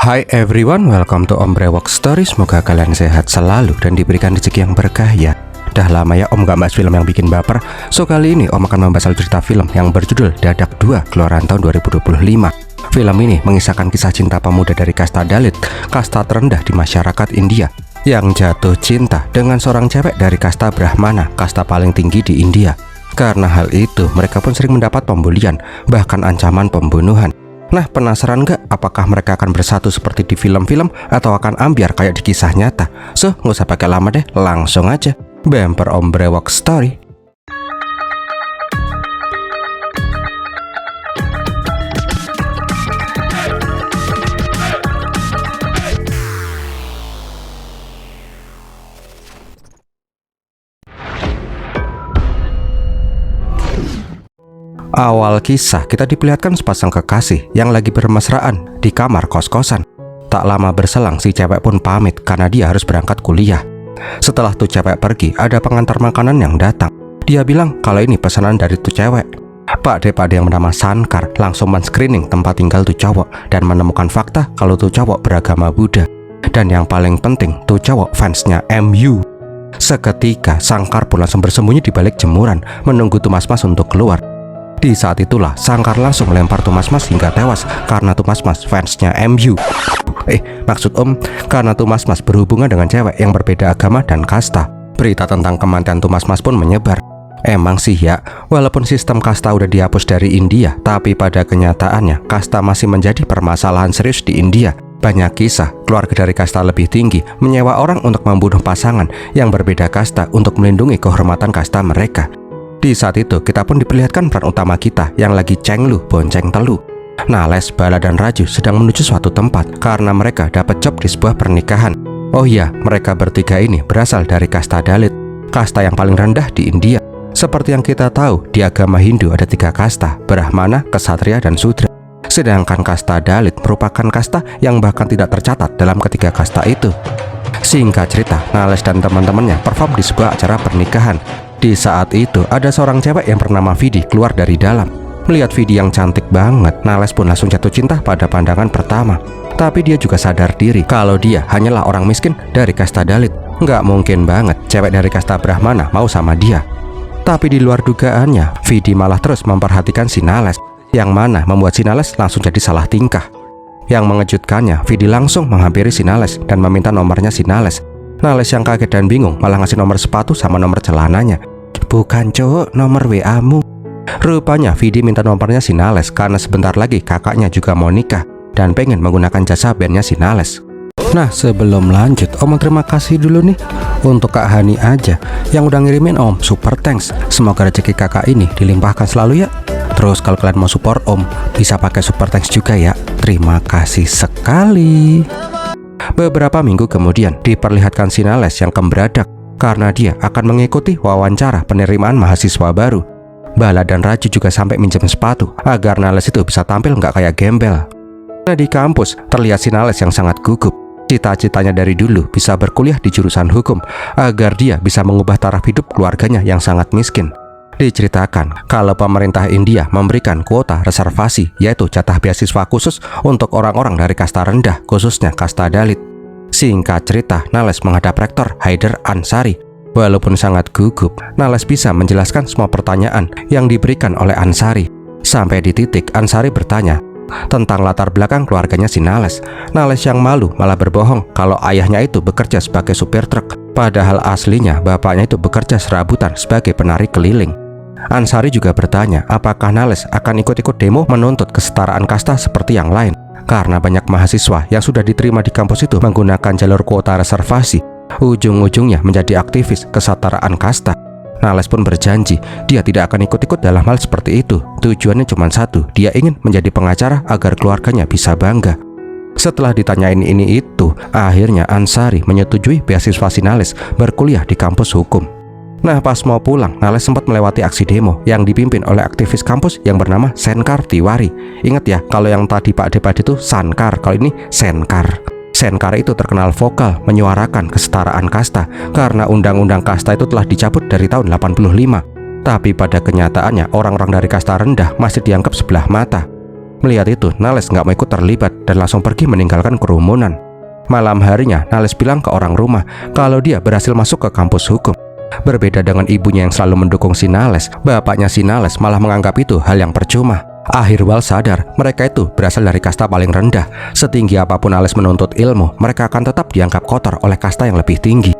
Hi everyone, welcome to Om Brewok Story. Semoga kalian sehat selalu dan diberikan rezeki yang berkah ya. Dah lama ya Om gak bahas film yang bikin baper. So kali ini Om akan membahas cerita film yang berjudul Dadak 2 keluaran tahun 2025. Film ini mengisahkan kisah cinta pemuda dari kasta Dalit, kasta terendah di masyarakat India, yang jatuh cinta dengan seorang cewek dari kasta Brahmana, kasta paling tinggi di India. Karena hal itu, mereka pun sering mendapat pembulian, bahkan ancaman pembunuhan. Nah, penasaran gak apakah mereka akan bersatu seperti di film-film atau akan ambiar kayak di kisah nyata? So, nggak usah pakai lama deh, langsung aja bumper Om Brewok Story. Awal kisah kita diperlihatkan sepasang kekasih yang lagi bermesraan di kamar kos-kosan. Tak lama berselang si cewek pun pamit karena dia harus berangkat kuliah. Setelah tuh cewek pergi, ada pengantar makanan yang datang. Dia bilang kalau ini pesanan dari tuh cewek. Pak De yang bernama Sankar langsung men-screening tempat tinggal tuh cowok dan menemukan fakta kalau tuh cowok beragama Buddha. Dan yang paling penting, tuh cowok fansnya MU. Seketika Sankar pun langsung bersembunyi di balik jemuran menunggu tuh mas-mas untuk keluar. Di saat itulah Sankar langsung melempar tuh mas-mas hingga tewas karena tuh mas-mas fansnya MU. Maksud Om, karena tuh mas-mas berhubungan dengan cewek yang berbeda agama dan kasta. Berita tentang kematian tuh mas-mas pun menyebar. Emang sih ya, walaupun sistem kasta udah dihapus dari India, tapi pada kenyataannya kasta masih menjadi permasalahan serius di India. Banyak kisah keluarga dari kasta lebih tinggi menyewa orang untuk membunuh pasangan yang berbeda kasta untuk melindungi kehormatan kasta mereka. Di saat itu, kita pun diperlihatkan peran utama kita yang lagi cenglu bonceng telu. Nales, Bala, dan Raju sedang menuju suatu tempat karena mereka dapat job di sebuah pernikahan. Oh iya, mereka bertiga ini berasal dari kasta Dalit, kasta yang paling rendah di India. Seperti yang kita tahu, di agama Hindu ada 3 kasta, Brahmana, Ksatria, dan Sudra. Sedangkan kasta Dalit merupakan kasta yang bahkan tidak tercatat dalam ketiga kasta itu. Singkat cerita, Nales dan teman-temannya perform di sebuah acara pernikahan. Di saat itu, ada seorang cewek yang bernama Vidi keluar dari dalam. Melihat Vidi yang cantik banget, Nales pun langsung jatuh cinta pada pandangan pertama. Tapi dia juga sadar diri kalau dia hanyalah orang miskin dari kasta Dalit. Nggak mungkin banget cewek dari kasta Brahmana mau sama dia. Tapi di luar dugaannya, Vidi malah terus memperhatikan si Nales, yang mana membuat si Nales langsung jadi salah tingkah. Yang mengejutkannya, Vidi langsung menghampiri si Nales dan meminta nomornya si Nales. Nales yang kaget dan bingung malah ngasih nomor sepatu sama nomor celananya. Bukan cowok, nomor WA-mu. Rupanya Vidi minta nomornya si Nales karena sebentar lagi kakaknya juga mau nikah dan pengen menggunakan jasa bandnya si Nales. Nah, sebelum lanjut, Om terima kasih dulu nih untuk Kak Hani aja yang udah ngirimin Om super thanks. Semoga rezeki kakak ini dilimpahkan selalu ya. Terus kalau kalian mau support Om, bisa pakai super thanks juga ya. Terima kasih sekali. Beberapa minggu kemudian diperlihatkan si Nales yang kemberadak karena dia akan mengikuti wawancara penerimaan mahasiswa baru. Bala dan Raju juga sampai minjem sepatu agar Nales itu bisa tampil nggak kayak gembel. Nah, di kampus terlihat si Nales yang sangat gugup. Cita-citanya dari dulu bisa berkuliah di jurusan hukum agar dia bisa mengubah taraf hidup keluarganya yang sangat miskin. Diceritakan kalau pemerintah India memberikan kuota reservasi, yaitu jatah beasiswa khusus untuk orang-orang dari kasta rendah, khususnya kasta Dalit. Singkat cerita, Nales menghadap rektor Haider Ansari. Walaupun sangat gugup, Nales bisa menjelaskan semua pertanyaan yang diberikan oleh Ansari. Sampai di titik Ansari bertanya tentang latar belakang keluarganya si Nales. Nales yang malu malah berbohong kalau ayahnya itu bekerja sebagai supir truk, padahal aslinya bapaknya itu bekerja serabutan sebagai penari keliling. Ansari juga bertanya apakah Nales akan ikut-ikut demo menuntut kesetaraan kasta seperti yang lain. Karena banyak mahasiswa yang sudah diterima di kampus itu menggunakan jalur kuota reservasi, ujung-ujungnya menjadi aktivis kesetaraan kasta. Nales pun berjanji dia tidak akan ikut-ikut dalam hal seperti itu. Tujuannya cuma satu, dia ingin menjadi pengacara agar keluarganya bisa bangga. Setelah ditanyain ini itu, akhirnya Ansari menyetujui beasiswa si Nales berkuliah di kampus hukum. Nah, pas mau pulang, Nales sempat melewati aksi demo yang dipimpin oleh aktivis kampus yang bernama Senkar Tiwari. Ingat ya, kalau yang tadi Pak Depa itu Sankar, kalau ini Senkar. Senkar itu terkenal vokal menyuarakan kesetaraan kasta karena undang-undang kasta itu telah dicabut dari tahun 85. Tapi pada kenyataannya orang-orang dari kasta rendah masih dianggap sebelah mata. Melihat itu, Nales nggak mau ikut terlibat dan langsung pergi meninggalkan kerumunan. Malam harinya, Nales bilang ke orang rumah kalau dia berhasil masuk ke kampus hukum. Berbeda dengan ibunya yang selalu mendukung si Nales, bapaknya si Nales malah menganggap itu hal yang percuma. Akhirwal sadar mereka itu berasal dari kasta paling rendah. Setinggi apapun Nales menuntut ilmu, mereka akan tetap dianggap kotor oleh kasta yang lebih tinggi.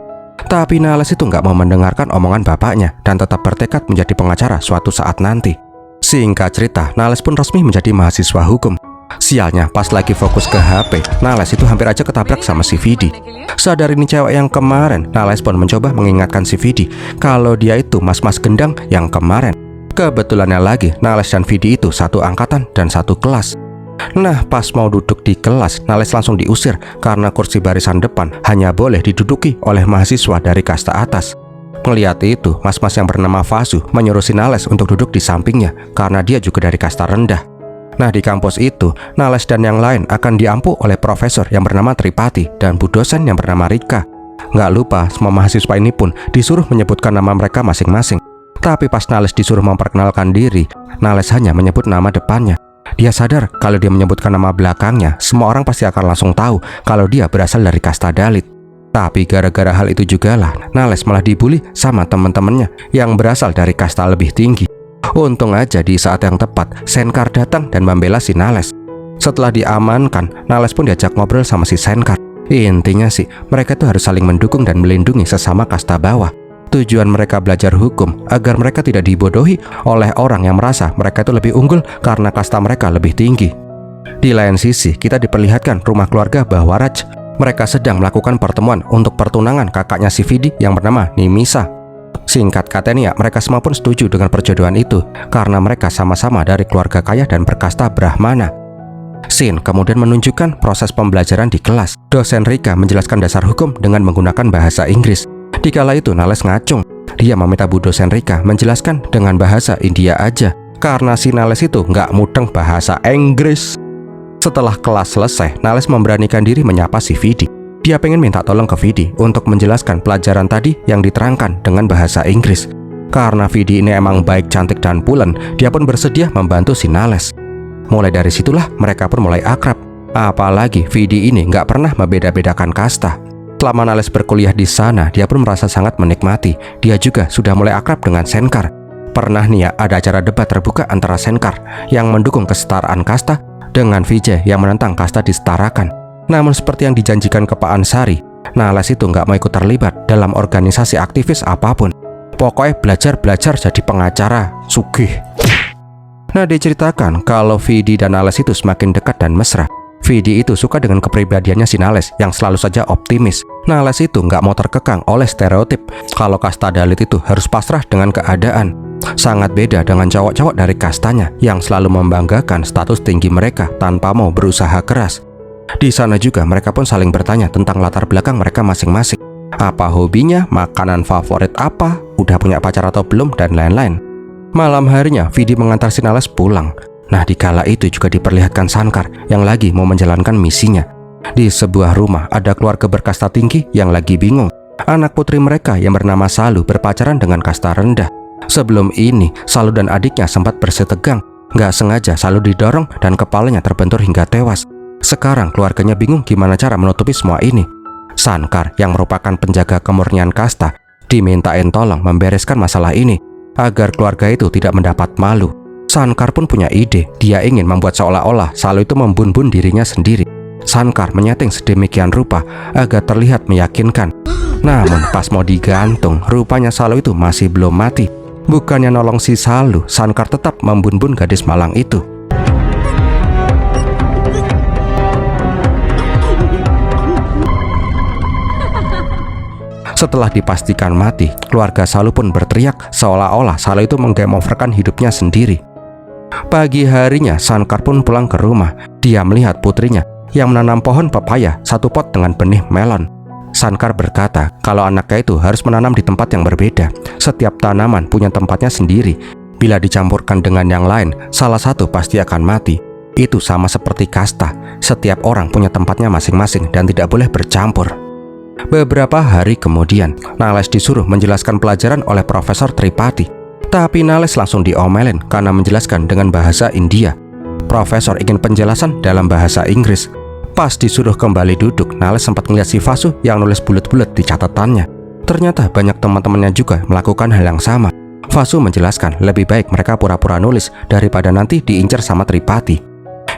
Tapi Nales itu nggak mau mendengarkan omongan bapaknya dan tetap bertekad menjadi pengacara suatu saat nanti. Singkat cerita, Nales pun resmi menjadi mahasiswa hukum. Sialnya, pas lagi fokus ke HP, Nales itu hampir aja ketabrak sama si Vidi. Sadar ini cewek yang kemarin, Nales pun mencoba mengingatkan si Vidi kalau dia itu mas-mas gendang yang kemarin. Kebetulannya lagi, Nales dan Vidi itu satu angkatan dan satu kelas. Nah, pas mau duduk di kelas, Nales langsung diusir karena kursi barisan depan hanya boleh diduduki oleh mahasiswa dari kasta atas. Melihat itu, mas-mas yang bernama Vasu menyuruh si Nales untuk duduk di sampingnya karena dia juga dari kasta rendah. Nah, di kampus itu, Nales dan yang lain akan diampu oleh profesor yang bernama Tripati dan bu dosen yang bernama Rika. Nggak lupa, semua mahasiswa ini pun disuruh menyebutkan nama mereka masing-masing. Tapi pas Nales disuruh memperkenalkan diri, Nales hanya menyebut nama depannya. Dia sadar kalau dia menyebutkan nama belakangnya, semua orang pasti akan langsung tahu kalau dia berasal dari kasta Dalit. Tapi gara-gara hal itu jugalah, Nales malah dibully sama teman-temannya yang berasal dari kasta lebih tinggi. Untung aja di saat yang tepat, Senkar datang dan membela si Nales. Setelah diamankan, Nales pun diajak ngobrol sama si Senkar. Intinya sih, mereka tuh harus saling mendukung dan melindungi sesama kasta bawah. Tujuan mereka belajar hukum agar mereka tidak dibodohi oleh orang yang merasa mereka itu lebih unggul karena kasta mereka lebih tinggi. Di lain sisi, kita diperlihatkan rumah keluarga Bahwaraj. Mereka sedang melakukan pertemuan untuk pertunangan kakaknya si Vidi yang bernama Nimisa. Singkat katanya, mereka semua pun setuju dengan perjodohan itu karena mereka sama-sama dari keluarga kaya dan berkasta Brahmana. Scene kemudian menunjukkan proses pembelajaran di kelas. Dosen Rika menjelaskan dasar hukum dengan menggunakan bahasa Inggris. Dikala itu Nales ngacung. Dia meminta bu dosen Rika menjelaskan dengan bahasa India aja karena si Nales itu nggak mudeng bahasa Inggris. Setelah kelas selesai, Nales memberanikan diri menyapa si Vidi. Dia pengen minta tolong ke Vidi untuk menjelaskan pelajaran tadi yang diterangkan dengan bahasa Inggris. Karena Vidi ini emang baik, cantik, dan pulen, dia pun bersedia membantu si Nales. Mulai dari situlah mereka pun mulai akrab. Apalagi Vidi ini nggak pernah membeda-bedakan kasta. Selama Nales berkuliah di sana, dia pun merasa sangat menikmati. Dia juga sudah mulai akrab dengan Senkar. Pernah nih ya, ada acara debat terbuka antara Senkar yang mendukung kesetaraan kasta dengan Vijay yang menentang kasta disetarakan. Namun seperti yang dijanjikan ke Pak Ansari, Nales itu nggak mau ikut terlibat dalam organisasi aktivis apapun. Pokoknya belajar jadi pengacara, sugih. Nah, diceritakan kalau Vidi dan Nales itu semakin dekat dan mesra. Vidi itu suka dengan kepribadiannya si Nales yang selalu saja optimis. Nales itu nggak mau terkekang oleh stereotip kalau kasta Dalit itu harus pasrah dengan keadaan. Sangat beda dengan cowok-cowok dari kastanya yang selalu membanggakan status tinggi mereka tanpa mau berusaha keras. Di sana juga mereka pun saling bertanya tentang latar belakang mereka masing-masing. Apa hobinya, makanan favorit apa, udah punya pacar atau belum, dan lain-lain. Malam harinya, Vidi mengantar si Nales pulang. Nah, di kala itu juga diperlihatkan Sankar yang lagi mau menjalankan misinya. Di sebuah rumah ada keluarga berkasta tinggi yang lagi bingung. Anak putri mereka yang bernama Salu berpacaran dengan kasta rendah. Sebelum ini, Salu dan adiknya sempat bersetegang. Nggak sengaja Salu didorong dan kepalanya terbentur hingga tewas. Sekarang keluarganya bingung gimana cara menutupi semua ini. Sankar yang merupakan penjaga kemurnian kasta dimintain tolong membereskan masalah ini agar keluarga itu tidak mendapat malu. Sankar pun punya ide. Dia ingin membuat seolah-olah Salu itu membun-bun dirinya sendiri. Sankar menyeting sedemikian rupa agar terlihat meyakinkan. Namun pas mau digantung, rupanya Salu itu masih belum mati. Bukannya nolong si Salu, Sankar tetap membun-bun gadis malang itu. Setelah dipastikan mati, keluarga Salu pun berteriak seolah-olah Salu itu menggemoverkan hidupnya sendiri. Pagi harinya, Sankar pun pulang ke rumah. Dia melihat putrinya yang menanam pohon pepaya satu pot dengan benih melon. Sankar berkata kalau anaknya itu harus menanam di tempat yang berbeda. Setiap tanaman punya tempatnya sendiri. Bila dicampurkan dengan yang lain, salah satu pasti akan mati. Itu sama seperti kasta. Setiap orang punya tempatnya masing-masing dan tidak boleh bercampur. Beberapa hari kemudian, Nales disuruh menjelaskan pelajaran oleh Profesor Tripati. Tapi Nales langsung diomelin karena menjelaskan dengan bahasa India. Profesor ingin penjelasan dalam bahasa Inggris. Pas disuruh kembali duduk, Nales sempat melihat si Vasu yang nulis bulet-bulet di catatannya. Ternyata banyak teman-temannya juga melakukan hal yang sama. Vasu menjelaskan lebih baik mereka pura-pura nulis daripada nanti diincar sama Tripati.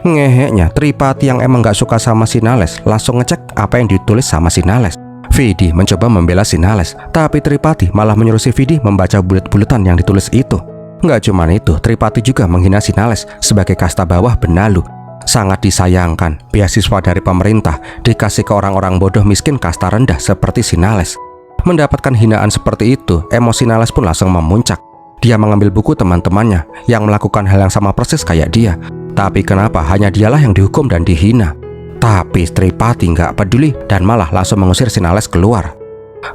Ngeheknya, Tripati yang emang gak suka sama si Nales langsung ngecek apa yang ditulis sama si Nales. Vidi mencoba membela si Nales, tapi Tripati malah menyuruh si Vidi membaca bulet-buletan yang ditulis itu. Nggak cuman itu, Tripati juga menghina si Nales sebagai kasta bawah benalu. Sangat disayangkan, beasiswa dari pemerintah dikasih ke orang-orang bodoh miskin kasta rendah seperti si Nales. Mendapatkan hinaan seperti itu, emosi Nales pun langsung memuncak. Dia mengambil buku teman-temannya yang melakukan hal yang sama persis kayak dia. Tapi kenapa hanya dialah yang dihukum dan dihina? Tapi Tripati nggak peduli dan malah langsung mengusir si Nales keluar.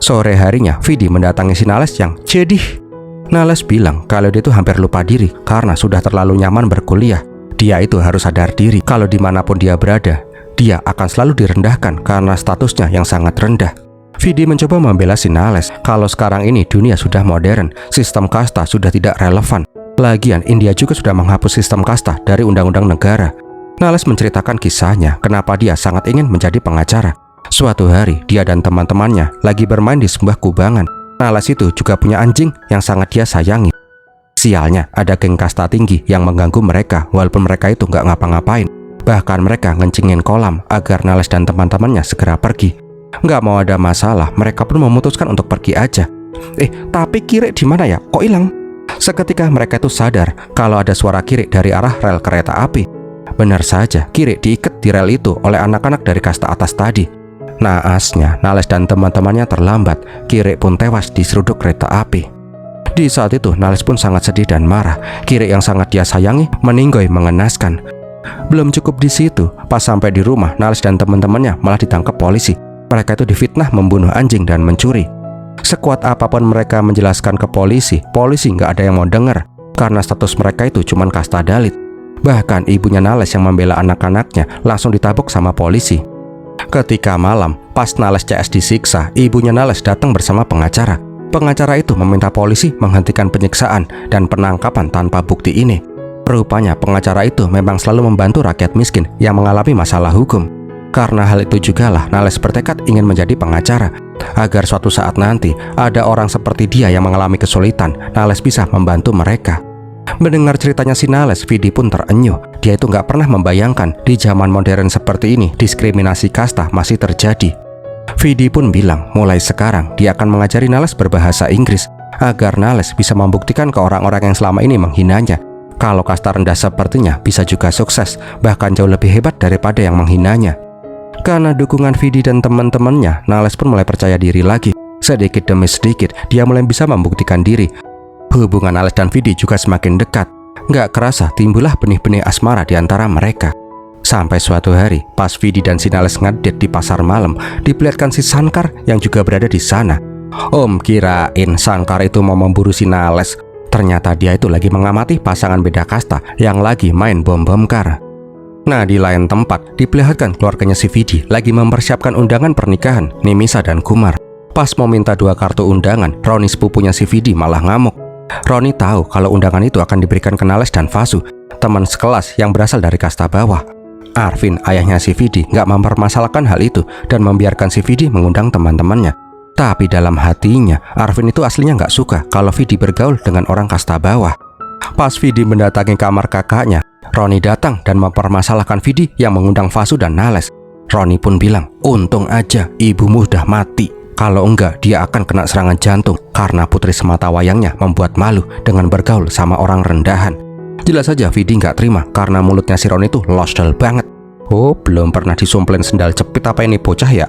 Sore harinya, Vidi mendatangi si Nales yang cedih. Nales bilang kalau dia itu hampir lupa diri karena sudah terlalu nyaman berkuliah. Dia itu harus sadar diri kalau dimanapun dia berada, dia akan selalu direndahkan karena statusnya yang sangat rendah. Vidi mencoba membela si Nales kalau sekarang ini dunia sudah modern, sistem kasta sudah tidak relevan. Lagian India juga sudah menghapus sistem kasta dari undang-undang negara. Nales menceritakan kisahnya kenapa dia sangat ingin menjadi pengacara. Suatu hari dia dan teman-temannya lagi bermain di sebuah kubangan. Nales itu juga punya anjing yang sangat dia sayangi. Sialnya, ada geng kasta tinggi yang mengganggu mereka walaupun mereka itu nggak ngapa-ngapain. Bahkan mereka ngencingin kolam agar Nales dan teman-temannya segera pergi. Nggak mau ada masalah, mereka pun memutuskan untuk pergi aja. Tapi Kirik di mana ya? Kok hilang? Seketika mereka itu sadar kalau ada suara Kirik dari arah rel kereta api. Benar saja, Kirik diikat di rel itu oleh anak-anak dari kasta atas tadi. Naasnya, Nales dan teman-temannya terlambat. Kirik pun tewas di seruduk kereta api. Di saat itu, Nales pun sangat sedih dan marah. Kirik yang sangat dia sayangi meninggoy mengenaskan. Belum cukup di situ, pas sampai di rumah, Nales dan teman-temannya malah ditangkap polisi. Mereka itu difitnah membunuh anjing dan mencuri. Sekuat apapun mereka menjelaskan ke polisi nggak ada yang mau dengar karena status mereka itu cuma kasta dalit. Bahkan ibunya Nales yang membela anak-anaknya langsung ditabok sama polisi. Ketika malam, pas Nales CS disiksa, ibunya Nales datang bersama pengacara. Pengacara itu meminta polisi menghentikan penyiksaan dan penangkapan tanpa bukti ini. Rupanya pengacara itu memang selalu membantu rakyat miskin yang mengalami masalah hukum. Karena hal itu jugalah Nales bertekad ingin menjadi pengacara, agar suatu saat nanti ada orang seperti dia yang mengalami kesulitan, Nales bisa membantu mereka. Mendengar ceritanya si Nales, Vidi pun terenyuh. Dia itu nggak pernah membayangkan di zaman modern seperti ini diskriminasi kasta masih terjadi. Vidi pun bilang mulai sekarang dia akan mengajari Nales berbahasa Inggris agar Nales bisa membuktikan ke orang-orang yang selama ini menghinanya kalau kasta rendah sepertinya bisa juga sukses, bahkan jauh lebih hebat daripada yang menghinanya. Karena dukungan Vidi dan teman-temannya, Nales pun mulai percaya diri lagi. Sedikit demi sedikit dia mulai bisa membuktikan diri. Hubungan Nales dan Vidi juga semakin dekat. Nggak kerasa timbullah benih-benih asmara di antara mereka. Sampai suatu hari, pas Vidi dan si Nales ngedate di pasar malam, diperlihatkan si Sankar yang juga berada di sana. Om kirain Sankar itu mau memburu si Nales. Ternyata dia itu lagi mengamati pasangan beda kasta yang lagi main bom-bom kar. Nah, di lain tempat, diperlihatkan keluarganya si Vidi lagi mempersiapkan undangan pernikahan Nimisa dan Kumar. Pas mau minta 2 kartu undangan, Roni sepupunya si Vidi malah ngamuk. Roni tahu kalau undangan itu akan diberikan ke Nales dan Vasu, teman sekelas yang berasal dari kasta bawah. Arvin, ayahnya si Vidi, nggak mempermasalahkan hal itu dan membiarkan si Vidi mengundang teman-temannya. Tapi dalam hatinya, Arvin itu aslinya nggak suka kalau Vidi bergaul dengan orang kasta bawah. Pas Vidi mendatangi kamar kakaknya, Roni datang dan mempermasalahkan Vidi yang mengundang Vasu dan Nales. Roni pun bilang, untung aja ibumu udah mati. Kalau enggak, dia akan kena serangan jantung karena putri semata wayangnya membuat malu dengan bergaul sama orang rendahan. Jelas saja Vidi nggak terima karena mulutnya si Roni itu losdal banget. Oh, belum pernah disumpelin sendal cepit apa ini bocah ya?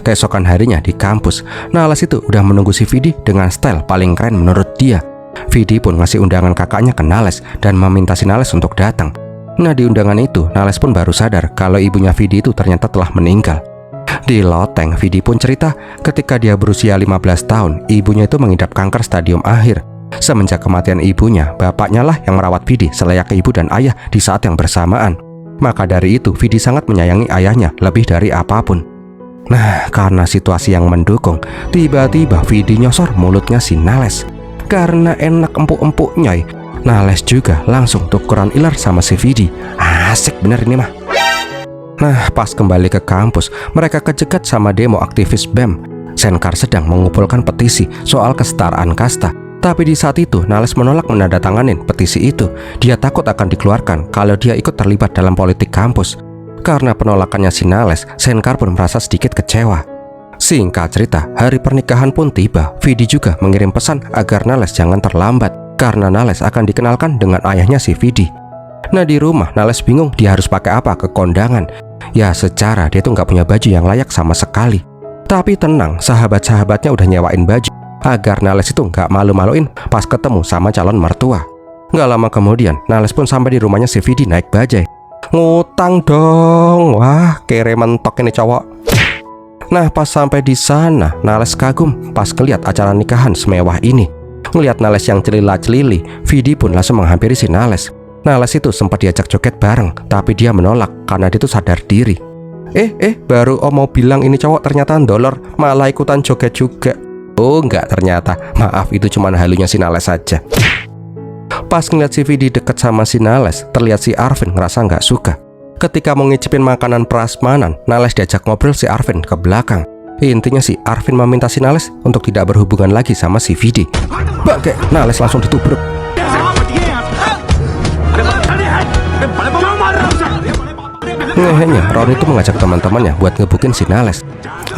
Keesokan harinya di kampus, Nales itu udah menunggu si Vidi dengan style paling keren menurut dia. Vidi pun ngasih undangan kakaknya ke Nales dan meminta si Nales untuk datang. Nah, di undangan itu, Nales pun baru sadar kalau ibunya Vidi itu ternyata telah meninggal. Di loteng, Vidi pun cerita ketika dia berusia 15 tahun, ibunya itu mengidap kanker stadium akhir. Semenjak kematian ibunya, bapaknya lah yang merawat Vidi selayaknya ibu dan ayah di saat yang bersamaan. Maka dari itu, Vidi sangat menyayangi ayahnya lebih dari apapun. Nah, karena situasi yang mendukung, tiba-tiba Vidi nyosor mulutnya si Nales. Karena enak empuk-empuknya, Nales juga langsung tukeran iler sama si Vidi. Asik bener ini mah. Nah, pas kembali ke kampus, mereka kejegat sama demo aktivis BEM. Shenkar sedang mengumpulkan petisi soal kesetaraan kasta. Tapi di saat itu, Nales menolak menandatanganin petisi itu. Dia takut akan dikeluarkan kalau dia ikut terlibat dalam politik kampus. Karena penolakannya si Nales, Shenkar pun merasa sedikit kecewa. Singkat cerita, hari pernikahan pun tiba. Vidi juga mengirim pesan agar Nales jangan terlambat, karena Nales akan dikenalkan dengan ayahnya si Vidi. Nah, di rumah Nales bingung dia harus pakai apa ke kondangan. Ya, secara dia tuh nggak punya baju yang layak sama sekali. Tapi tenang, sahabat-sahabatnya udah nyewain baju agar Nales itu nggak malu-maluin pas ketemu sama calon mertua. Nggak lama kemudian, Nales pun sampai di rumahnya si Vidi naik bajai. Ngutang dong, wah kere mentok ini cowok. Nah, pas sampai di sana, Nales kagum pas ngeliat acara nikahan semewah ini. Ngeliat Nales yang celila-celili, Vidi pun langsung menghampiri si Nales. Nales itu sempat diajak joget bareng, tapi dia menolak karena dia tuh sadar diri. Baru mau bilang ini cowok ternyata ndolor, malah ikutan joget juga. Oh enggak, ternyata maaf itu cuma halunya si Nales saja. Pas ngeliat si Vidi deket sama si Nales, terlihat si Arvin ngerasa nggak suka. Ketika mau ngicipin makanan prasmanan, Nales diajak ngobrol si Arvin ke belakang. Intinya si Arvin meminta si Nales untuk tidak berhubungan lagi sama si Vidi. Bangke, Nales langsung ditubruk. Ngehenya, Roni itu mengajak teman-temannya buat ngebukin si Nales.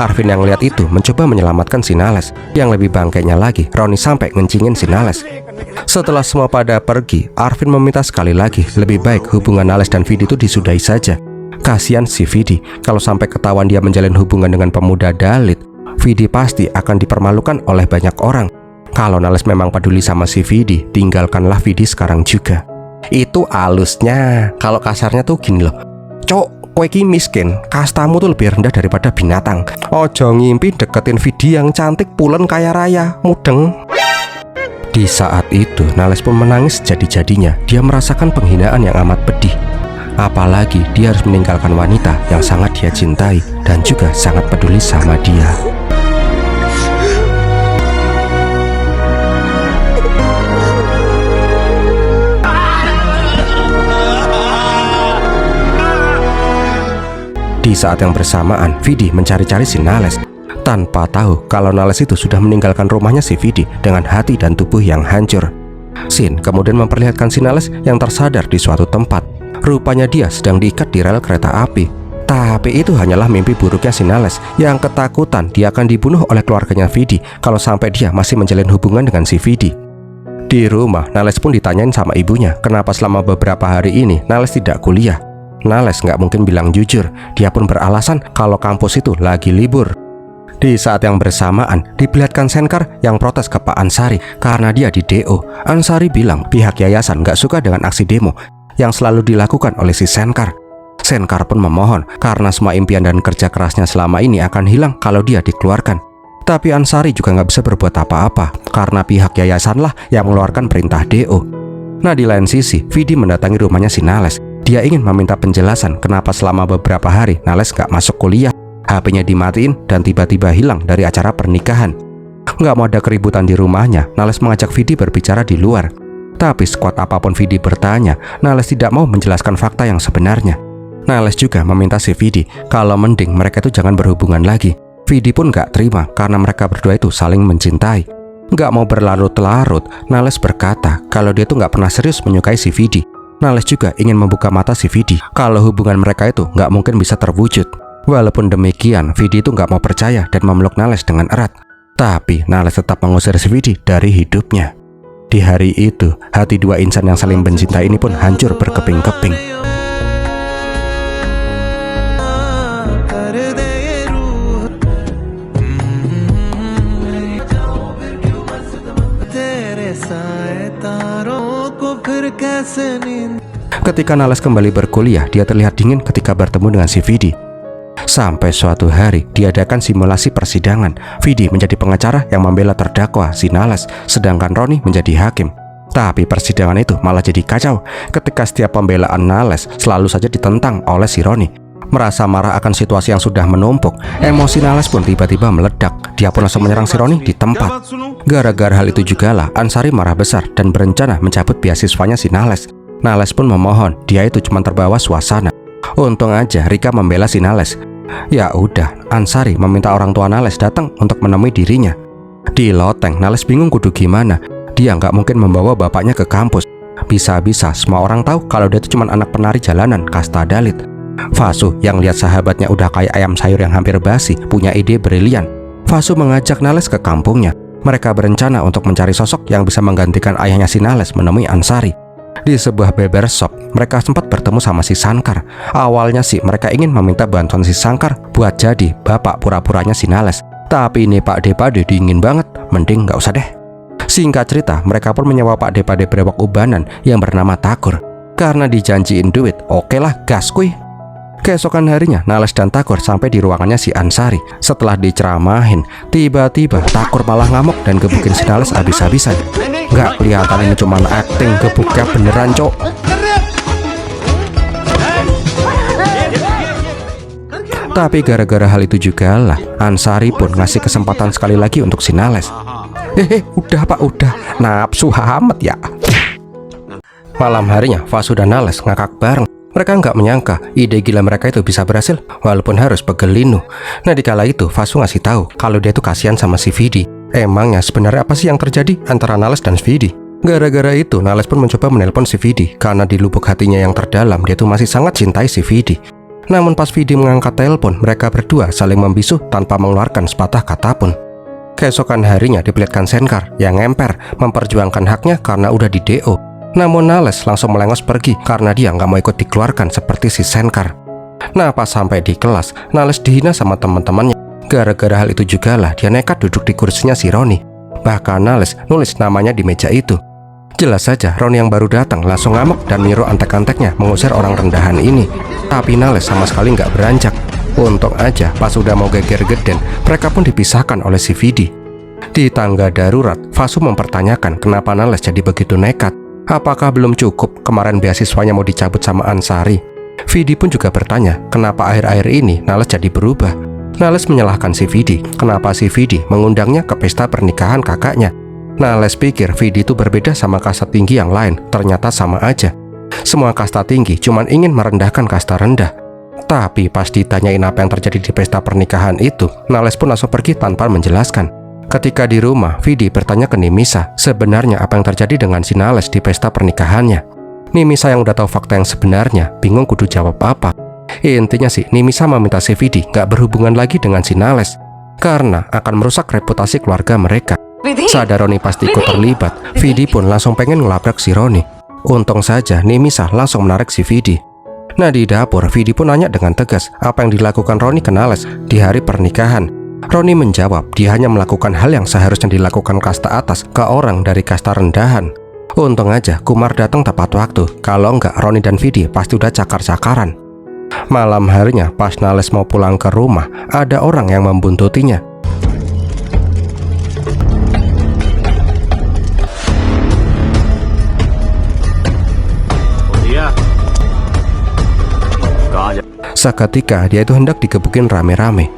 Arvin yang lihat itu mencoba menyelamatkan si Nales. Yang lebih bangkainya lagi, Roni sampai ngencingin si Nales. Setelah semua pada pergi, Arvin meminta sekali lagi, lebih baik hubungan Nales dan Vidi itu disudahi saja. Kasian si Vidi, kalau sampai ketahuan dia menjalin hubungan dengan pemuda Dalit, Vidi pasti akan dipermalukan oleh banyak orang. Kalau Nales memang peduli sama si Vidi, tinggalkanlah Vidi sekarang juga. Itu alusnya. Kalau kasarnya tuh gini loh. Cok, kowe ki miskin, kastamu tuh lebih rendah daripada binatang. Ojo ngimpi deketin Vidi yang cantik pulen kaya raya, mudeng. Di saat itu, Nales pun menangis jadi-jadinya. Dia merasakan penghinaan yang amat pedih. Apalagi dia harus meninggalkan wanita yang sangat dia cintai dan juga sangat peduli sama dia. Di saat yang bersamaan, Vidi mencari-cari si Nales. Tanpa tahu kalau Nales itu sudah meninggalkan rumahnya si Vidi dengan hati dan tubuh yang hancur. Sin kemudian memperlihatkan si Nales yang tersadar di suatu tempat. Rupanya dia sedang diikat di rel kereta api. Tapi itu hanyalah mimpi buruknya si Nales yang ketakutan dia akan dibunuh oleh keluarganya Vidi kalau sampai dia masih menjalin hubungan dengan si Vidi. Di rumah, Nales pun ditanyain sama ibunya kenapa selama beberapa hari ini Nales tidak kuliah. Nales nggak mungkin bilang jujur. Dia pun beralasan kalau kampus itu lagi libur. Di saat yang bersamaan, diperlihatkan Shenkar yang protes ke Pak Ansari karena dia di DO. Ansari bilang pihak yayasan nggak suka dengan aksi demo yang selalu dilakukan oleh si Shenkar. Shenkar pun memohon karena semua impian dan kerja kerasnya selama ini akan hilang kalau dia dikeluarkan. Tapi Ansari juga nggak bisa berbuat apa-apa karena pihak yayasanlah yang mengeluarkan perintah DO. Nah, di lain sisi, Vidi mendatangi rumahnya si Nales. Dia ingin meminta penjelasan kenapa selama beberapa hari Nales gak masuk kuliah, HP-nya dimatiin dan tiba-tiba hilang dari acara pernikahan. Gak mau ada keributan di rumahnya, Nales mengajak Vidi berbicara di luar. Tapi sekuat apapun Vidi bertanya, Nales tidak mau menjelaskan fakta yang sebenarnya. Nales juga meminta si Vidi kalau mending mereka itu jangan berhubungan lagi. Vidi pun gak terima karena mereka berdua itu saling mencintai. Gak mau berlarut-larut, Nales berkata kalau dia tuh gak pernah serius menyukai si Vidi. Nales juga ingin membuka mata si Vidi kalau hubungan mereka itu nggak mungkin bisa terwujud. Walaupun demikian, Vidi itu nggak mau percaya dan memeluk Nales dengan erat. Tapi Nales tetap mengusir si Vidi dari hidupnya. Di hari itu, hati dua insan yang saling mencintai ini pun hancur berkeping-keping. Ketika Nales kembali berkuliah, dia terlihat dingin ketika bertemu dengan si Vidi. Sampai suatu hari diadakan simulasi persidangan. Vidi menjadi pengacara yang membela terdakwa si Nales, sedangkan Roni menjadi hakim. Tapi persidangan itu malah jadi kacau ketika setiap pembelaan Nales selalu saja ditentang oleh si Roni. Merasa marah akan situasi yang sudah menumpuk, emosi Nales pun tiba-tiba meledak. Dia pun langsung menyerang si Roni di tempat. Gara-gara hal itu jugalah Ansari marah besar dan berencana mencabut beasiswanya si Nales. Nales pun memohon, dia itu cuma terbawa suasana. Untung aja Rika membela si Nales. Ya udah, Ansari meminta orang tua Nales datang untuk menemui dirinya. Di loteng, Nales bingung kudu gimana. Dia nggak mungkin membawa bapaknya ke kampus. Bisa-bisa semua orang tahu kalau dia itu cuma anak penari jalanan kasta Dalit. Vasu yang lihat sahabatnya udah kayak ayam sayur yang hampir basi punya ide brilian. Vasu mengajak Nales ke kampungnya. Mereka berencana untuk mencari sosok yang bisa menggantikan ayahnya si Nales menemui Ansari. Di sebuah barbershop, mereka sempat bertemu sama si Sankar. Awalnya sih mereka ingin meminta bantuan si Sankar buat jadi bapak pura-puranya si Nales. Tapi ini Pak Depade dingin banget, mending nggak usah deh. Singkat cerita, mereka pun menyewa Pak Depade brewok ubanan yang bernama Takur. Karena dijanjiin duit, oke lah gas kuy. Keesokan harinya, Nales dan Takur sampai di ruangannya si Ansari. Setelah diceramahin, tiba-tiba Takur malah ngamuk dan gebukin si Nales habis-habisan. Nggak kelihatan ini cuma acting, gebuknya beneran cok. Tapi gara-gara hal itu juga lah, Ansari pun ngasih kesempatan sekali lagi untuk si Nales. Udah pak, udah, nafsu amat ya. Malam harinya, Vasu dan Nales ngakak bareng. Mereka nggak menyangka ide gila mereka itu bisa berhasil walaupun harus pegel linu. Nah dikala itu Vasu ngasih tahu kalau dia tuh kasihan sama si Vidi. Emangnya sebenarnya apa sih yang terjadi antara Nales dan Vidi? Gara-gara itu Nales pun mencoba menelpon si Vidi karena di lubuk hatinya yang terdalam dia tuh masih sangat cintai si Vidi. Namun pas Vidi mengangkat telepon, mereka berdua saling membisu tanpa mengeluarkan sepatah kata pun. Keesokan harinya diperlihatkan Senkar yang ngemper memperjuangkan haknya karena udah di DO. Namun Nales langsung melengos pergi karena dia nggak mau ikut dikeluarkan seperti si Senkar. Nah pas sampai di kelas, Nales dihina sama teman-temannya. Gara-gara hal itu juga lah dia nekat duduk di kursinya si Roni. Bahkan Nales nulis namanya di meja itu. Jelas saja Roni yang baru datang langsung ngamuk dan menyuruh antek-anteknya mengusir orang rendahan ini. Tapi Nales sama sekali nggak beranjak. Untung aja pas udah mau geger geden, mereka pun dipisahkan oleh si Vidi. Di tangga darurat, Vasu mempertanyakan kenapa Nales jadi begitu nekat. Apakah belum cukup kemarin beasiswanya mau dicabut sama Ansari? Vidi pun juga bertanya kenapa akhir-akhir ini Nales jadi berubah. Nales menyalahkan si Vidi, kenapa si Vidi mengundangnya ke pesta pernikahan kakaknya. Nales pikir Vidi itu berbeda sama kasta tinggi yang lain, ternyata sama aja. Semua kasta tinggi cuman ingin merendahkan kasta rendah. Tapi pas ditanyain apa yang terjadi di pesta pernikahan itu, Nales pun langsung pergi tanpa menjelaskan. Ketika di rumah, Vidi bertanya ke Nimisa sebenarnya apa yang terjadi dengan si Nales di pesta pernikahannya. Nimisa yang udah tahu fakta yang sebenarnya, bingung kudu jawab apa. Intinya sih, Nimisa meminta si Vidi gak berhubungan lagi dengan si Nales karena akan merusak reputasi keluarga mereka. Sadar Roni pasti ikut terlibat, Vidi pun langsung pengen ngelabrak si Roni. Untung saja Nimisa langsung menarik si Vidi. Nah di dapur, Vidi pun nanya dengan tegas apa yang dilakukan Roni ke Nales di hari pernikahan. Roni menjawab dia hanya melakukan hal yang seharusnya dilakukan kasta atas ke orang dari kasta rendahan. Untung aja Kumar datang tepat waktu, kalau enggak Roni dan Vidi pasti udah cakar-cakaran. Malam harinya pas Nales mau pulang ke rumah, ada orang yang membuntutinya. Seketika dia itu hendak digebukin rame-rame.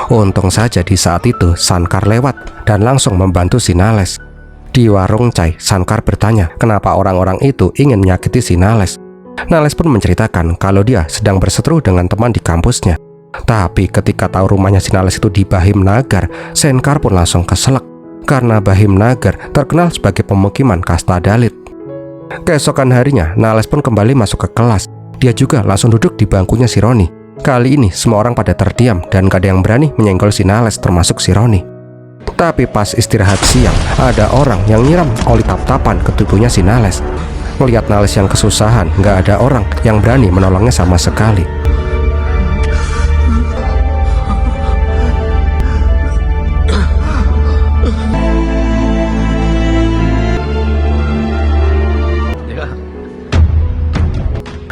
Untung saja di saat itu Sankar lewat dan langsung membantu si Nales. Di warung chai, Sankar bertanya kenapa orang-orang itu ingin menyakiti si Nales. Nales pun menceritakan kalau dia sedang berseteru dengan teman di kampusnya. Tapi ketika tahu rumahnya si Nales itu di Bahim Nagar, Sankar pun langsung keselak karena Bahim Nagar terkenal sebagai pemukiman kasta Dalit. Keesokan harinya, Nales pun kembali masuk ke kelas. Dia juga langsung duduk di bangkunya si Roni. Kali ini semua orang pada terdiam dan gak ada yang berani menyenggol si Nales termasuk si Roni. Tapi pas istirahat siang, ada orang yang nyiram oli tap-tapan ke tubuhnya si Nales. Melihat Nales yang kesusahan, gak ada orang yang berani menolongnya sama sekali.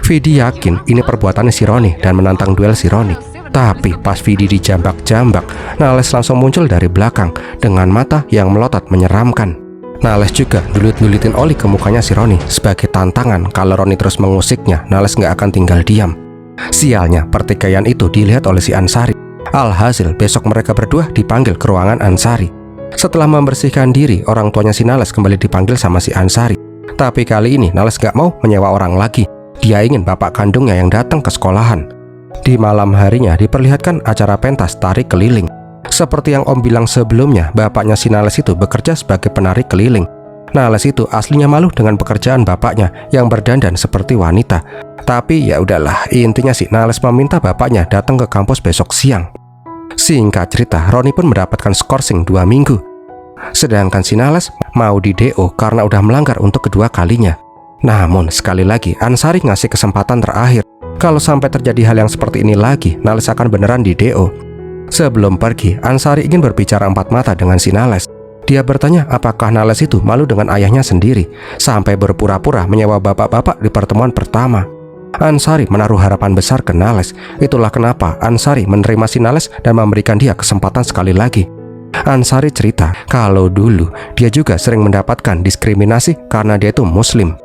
Vidi yakin ini perbuatannya si Roni dan menantang duel si Roni. Tapi pas Vidi dijambak-jambak, Nales langsung muncul dari belakang dengan mata yang melotot menyeramkan. Nales juga nulit-nulitin oli ke mukanya si Roni sebagai tantangan kalau Roni terus mengusiknya, Nales nggak akan tinggal diam. Sialnya, pertikaian itu dilihat oleh si Ansari. Alhasil, besok mereka berdua dipanggil ke ruangan Ansari. Setelah membersihkan diri, orang tuanya si Nales kembali dipanggil sama si Ansari. Tapi kali ini Nales nggak mau menyewa orang lagi. Dia ingin bapak kandungnya yang datang ke sekolahan. Di malam harinya diperlihatkan acara pentas tarik keliling. Seperti yang Om bilang sebelumnya, bapaknya si Nales itu bekerja sebagai penari keliling. Nales itu aslinya malu dengan pekerjaan bapaknya yang berdandan seperti wanita. Tapi ya udahlah, intinya si Nales meminta bapaknya datang ke kampus besok siang. Singkat cerita, Roni pun mendapatkan skorsing 2 minggu. Sedangkan si Nales mau di DO karena udah melanggar untuk kedua kalinya. Namun sekali lagi Ansari ngasih kesempatan terakhir. Kalau sampai terjadi hal yang seperti ini lagi, Nales akan beneran di DO. Sebelum pergi, Ansari ingin berbicara empat mata dengan si Nales. Dia bertanya apakah Nales itu malu dengan ayahnya sendiri, sampai berpura-pura menyewa bapak-bapak di pertemuan pertama. Ansari menaruh harapan besar ke Nales. Itulah kenapa Ansari menerima si Nales dan memberikan dia kesempatan sekali lagi. Ansari cerita kalau dulu dia juga sering mendapatkan diskriminasi karena dia itu muslim.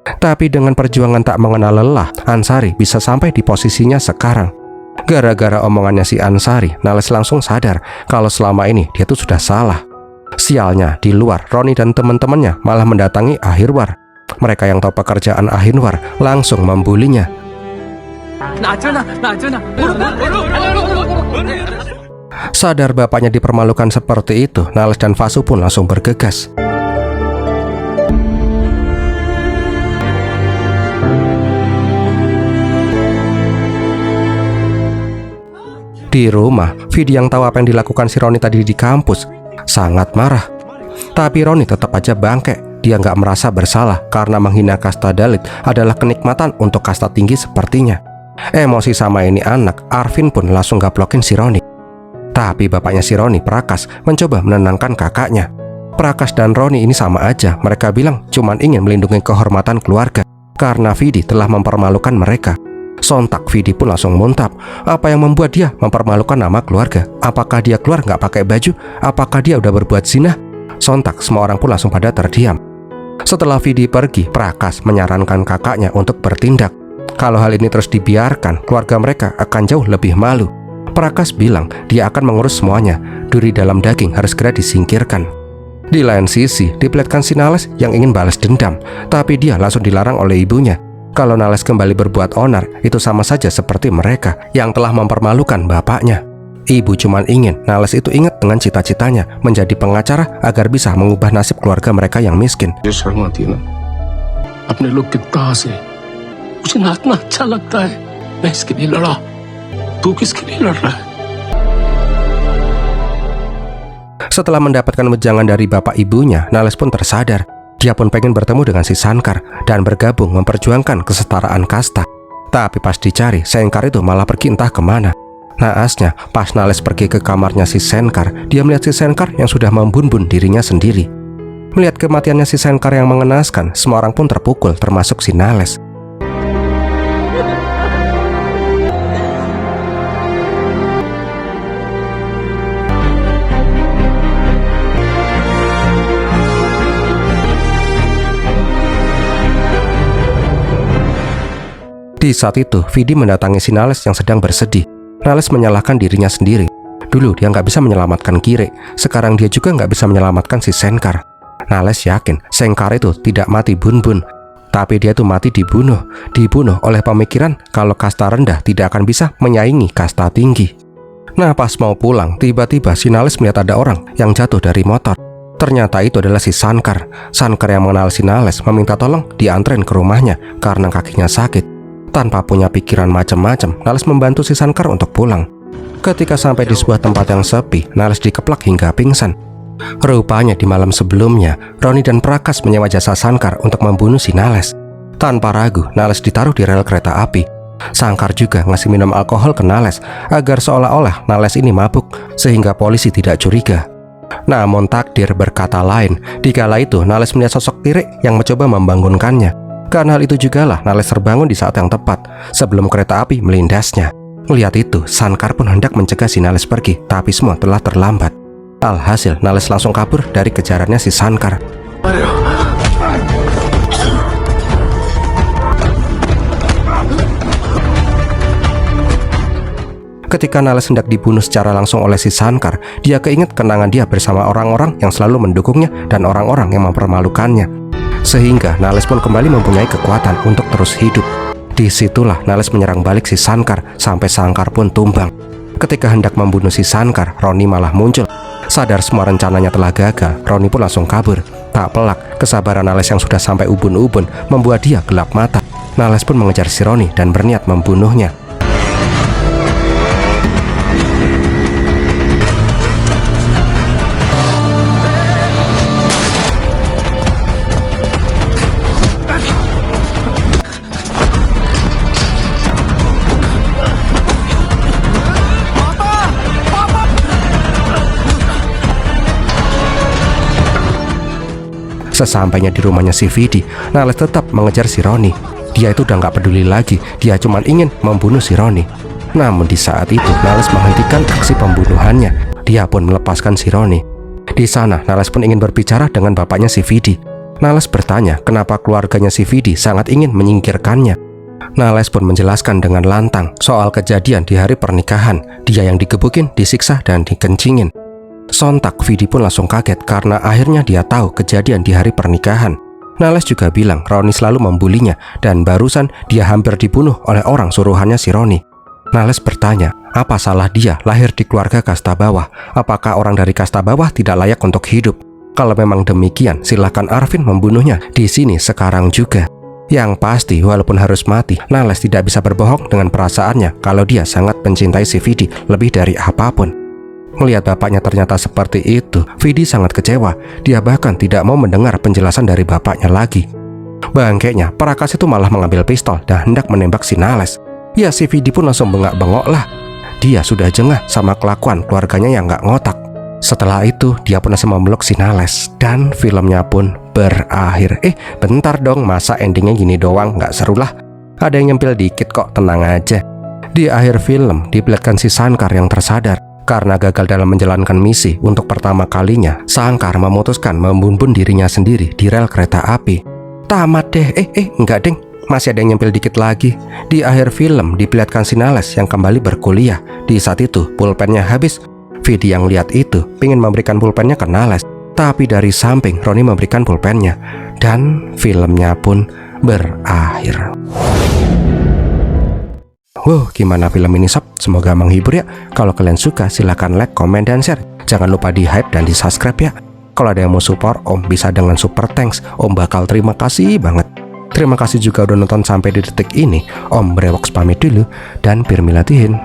Tapi dengan perjuangan tak mengenal lelah, Ansari bisa sampai di posisinya sekarang. Gara-gara omongannya si Ansari, Nales langsung sadar kalau selama ini dia tuh sudah salah. Sialnya, di luar, Roni dan teman-temannya malah mendatangi Ahirwar. Mereka yang tahu pekerjaan Ahirwar langsung membulinya. Sadar bapaknya dipermalukan seperti itu, Nales dan Vasu pun langsung bergegas. Di rumah, Vidi yang tahu apa yang dilakukan si Roni tadi di kampus sangat marah. Tapi Roni tetap aja bangke. Dia nggak merasa bersalah karena menghina kasta Dalit adalah kenikmatan untuk kasta tinggi sepertinya. Emosi sama ini anak, Arvin pun langsung gaplokin si Roni. Tapi bapaknya si Roni, Prakas, mencoba menenangkan kakaknya. Prakas dan Roni ini sama aja. Mereka bilang cuman ingin melindungi kehormatan keluarga karena Vidi telah mempermalukan mereka. Sontak Vidi pun langsung muntap. Apa yang membuat dia mempermalukan nama keluarga? Apakah dia keluar nggak pakai baju? Apakah dia udah berbuat zina? Sontak semua orang pun langsung pada terdiam. Setelah Vidi pergi, Prakas menyarankan kakaknya untuk bertindak. Kalau hal ini terus dibiarkan, keluarga mereka akan jauh lebih malu. Prakas bilang dia akan mengurus semuanya. Duri dalam daging harus segera disingkirkan. Di lain sisi, diperlihatkan si Nales yang ingin balas dendam, tapi dia langsung dilarang oleh ibunya. Kalau Nales kembali berbuat onar, itu sama saja seperti mereka yang telah mempermalukan bapaknya. Ibu cuma ingin Nales itu ingat dengan cita-citanya menjadi pengacara agar bisa mengubah nasib keluarga mereka yang miskin. Setelah mendapatkan wejangan dari bapak ibunya, Nales pun tersadar. Dia pun pengen bertemu dengan si Sankar dan bergabung memperjuangkan kesetaraan kasta. Tapi pas dicari, Sankar itu malah pergi entah kemana. Naasnya, pas Nales pergi ke kamarnya si Sankar, dia melihat si Sankar yang sudah membun-bun dirinya sendiri. Melihat kematiannya si Sankar yang mengenaskan, semua orang pun terpukul, termasuk si Nales. Di saat itu, Vidi mendatangi si Nales yang sedang bersedih. Nales menyalahkan dirinya sendiri. Dulu dia nggak bisa menyelamatkan Kire, sekarang dia juga nggak bisa menyelamatkan si Sankar. Nales yakin Sankar itu tidak mati bun-bun, tapi dia tuh mati dibunuh oleh pemikiran kalau kasta rendah tidak akan bisa menyaingi kasta tinggi. Nah, pas mau pulang, tiba-tiba si Nales melihat ada orang yang jatuh dari motor. Ternyata itu adalah si Sankar. Sankar yang mengenal si Nales meminta tolong dianterin ke rumahnya karena kakinya sakit. Tanpa punya pikiran macam-macam, Nales membantu si Sankar untuk pulang. Ketika sampai di sebuah tempat yang sepi, Nales dikeplak hingga pingsan. Rupanya di malam sebelumnya, Roni dan Prakas menyewa jasa Sankar untuk membunuh si Nales. Tanpa ragu, Nales ditaruh di rel kereta api. Sankar juga ngasih minum alkohol ke Nales agar seolah-olah Nales ini mabuk sehingga polisi tidak curiga. Namun takdir berkata lain. Di kala itu, Nales melihat sosok Tirik yang mencoba membangunkannya. Karena hal itu jugalah Nales terbangun di saat yang tepat sebelum kereta api melindasnya. Melihat itu, Sankar pun hendak mencegah si Nales pergi, tapi semua telah terlambat. Alhasil, Nales langsung kabur dari kejarannya si Sankar. Ketika Nales hendak dibunuh secara langsung oleh si Shankar, dia keinget kenangan dia bersama orang-orang yang selalu mendukungnya dan orang-orang yang mempermalukannya. Sehingga Nales pun kembali mempunyai kekuatan untuk terus hidup. Disitulah Nales menyerang balik si Shankar sampai Shankar pun tumbang. Ketika hendak membunuh si Shankar, Ronnie malah muncul. Sadar semua rencananya telah gagal, Ronnie pun langsung kabur. Tak pelak, kesabaran Nales yang sudah sampai ubun-ubun membuat dia gelap mata. Nales pun mengejar si Ronnie dan berniat membunuhnya. Sesampainya di rumahnya si Vidi, Nales tetap mengejar si Ronnie. Dia itu udah gak peduli lagi, dia cuma ingin membunuh si Ronnie. Namun di saat itu Nales menghentikan aksi pembunuhannya. Dia pun melepaskan si Ronnie. Di sana Nales pun ingin berbicara dengan bapaknya si Vidi. Nales bertanya kenapa keluarganya si Vidi sangat ingin menyingkirkannya. Nales pun menjelaskan dengan lantang soal kejadian di hari pernikahan. Dia yang digebukin, disiksa, dan dikencingin. Sontak Vidi pun langsung kaget karena akhirnya dia tahu kejadian di hari pernikahan. Nales juga bilang Ronnie selalu membulinya dan barusan dia hampir dibunuh oleh orang suruhannya si Ronnie. Nales bertanya, apa salah dia lahir di keluarga kasta bawah? Apakah orang dari kasta bawah tidak layak untuk hidup? Kalau memang demikian, silakan Arvin membunuhnya di sini sekarang juga. Yang pasti, walaupun harus mati, Nales tidak bisa berbohong dengan perasaannya kalau dia sangat mencintai si Vidi lebih dari apapun. Melihat bapaknya ternyata seperti itu, Vidi sangat kecewa. Dia bahkan tidak mau mendengar penjelasan dari bapaknya lagi. Bangkainya, Prakas itu malah mengambil pistol dan hendak menembak si Nales. Ya, si Vidi pun langsung bengak-bengok lah. Dia sudah jengah sama kelakuan keluarganya yang gak ngotak. Setelah itu, dia pun langsung memeluk si Nales dan filmnya pun berakhir. Bentar dong, masa endingnya gini doang? Gak seru lah. Ada yang nyempil dikit kok, tenang aja. Di akhir film, diperlihatkan si Shankar yang tersadar. Karena gagal dalam menjalankan misi untuk pertama kalinya, Shankar memutuskan membunuh dirinya sendiri di rel kereta api. Tamat deh, enggak deng, masih ada yang nyempil dikit lagi. Di akhir film diperlihatkan si Nales yang kembali berkuliah. Di saat itu pulpennya habis. Vidi yang lihat itu ingin memberikan pulpennya ke Nales, tapi dari samping Ronnie memberikan pulpennya dan filmnya pun berakhir. Wow, gimana film ini sob? Semoga menghibur ya. Kalau kalian suka silahkan like, komen, dan share. Jangan lupa di hype dan di subscribe ya. Kalau ada yang mau support Om bisa dengan super thanks. Om bakal terima kasih banget. Terima kasih juga udah nonton sampai di detik ini. Om Brewoks pamit dulu dan Pirmilatihin.